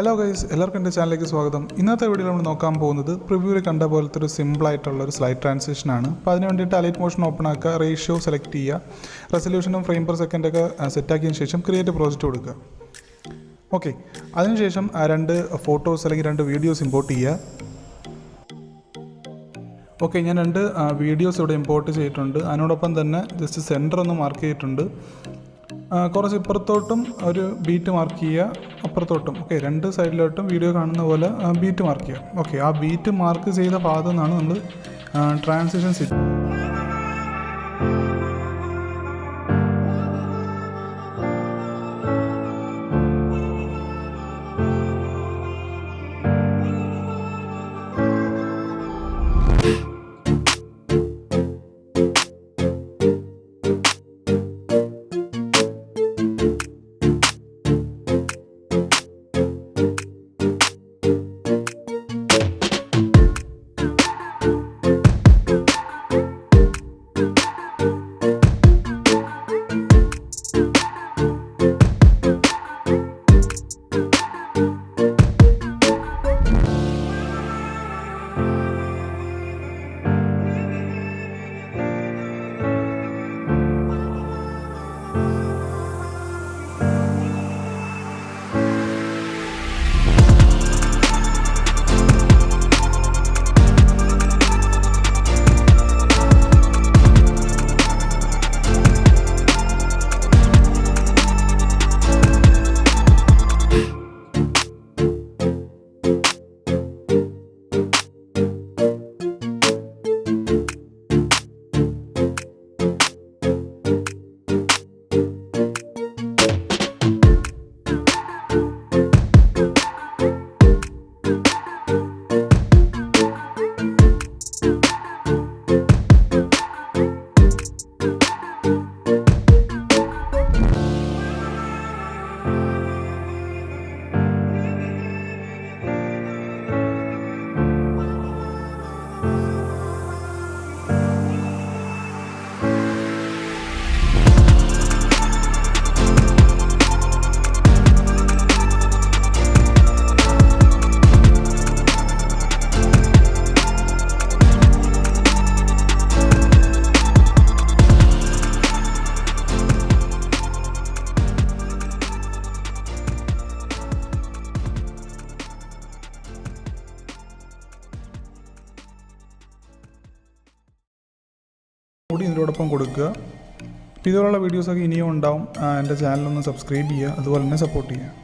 Hello guys, എല്ലാവർക്കും എൻ്റെ ചാനലിലേക്ക് സ്വാഗതം. ഇന്നത്തെ വീഡിയോയിൽ നമ്മൾ നോക്കാൻ പോകുന്നത് പ്രിവ്യൂവിൽ കണ്ട പോലത്തെ ഒരു സിമ്പിളായിട്ടുള്ളൊരു സ്ലൈഡ് ട്രാൻസിഷനാണ്. അപ്പോൾ അതിന് വേണ്ടിയിട്ട് അലൈറ്റ് മോഷൻ ഓപ്പൺ ആക്കുക, റേഷ്യോ സെലക്ട് ചെയ്യുക, റെസൊല്യൂഷനും ഫ്രെയിം പെർ സെക്കൻഡൊക്കെ സെറ്റാക്കിയതിന് ശേഷം ക്രിയേറ്റ് പ്രോജക്റ്റ് കൊടുക്കുക. ഓക്കെ, അതിനുശേഷം 2 ഫോട്ടോസ് അല്ലെങ്കിൽ 2 വീഡിയോസ് ഇമ്പോർട്ട് ചെയ്യുക. ഓക്കെ, ഞാൻ 2 വീഡിയോസ് ഇവിടെ ഇമ്പോർട്ട് ചെയ്തിട്ടുണ്ട്. അതിനോടൊപ്പം തന്നെ ജസ്റ്റ് സെൻറ്റർ ഒന്ന് മാർക്ക് ചെയ്തിട്ടുണ്ട്. കുറച്ച് ഇപ്പുറത്തോട്ടും ഒരു ബീറ്റ് മാർക്ക് ചെയ്യുക, അപ്പുറത്തോട്ടും. ഓക്കെ, 2 സൈഡിലോട്ടും വീഡിയോ കാണുന്ന പോലെ ബീറ്റ് മാർക്ക് ചെയ്യുക. ഓക്കെ, ആ ബീറ്റ് മാർക്ക് ചെയ്ത ഭാഗത്തു നിന്നാണ് നമ്മൾ ട്രാൻസിഷൻ സെറ്റ്. കൂടി ഇതിനോടൊപ്പം കൊടുക്കുക. ഇതുപോലുള്ള വീഡിയോസൊക്കെ ഇനിയും ഉണ്ടാവും. എൻ്റെ ചാനലൊന്ന് സബ്സ്ക്രൈബ് ചെയ്യുക, അതുപോലെ തന്നെ സപ്പോർട്ട് ചെയ്യുക.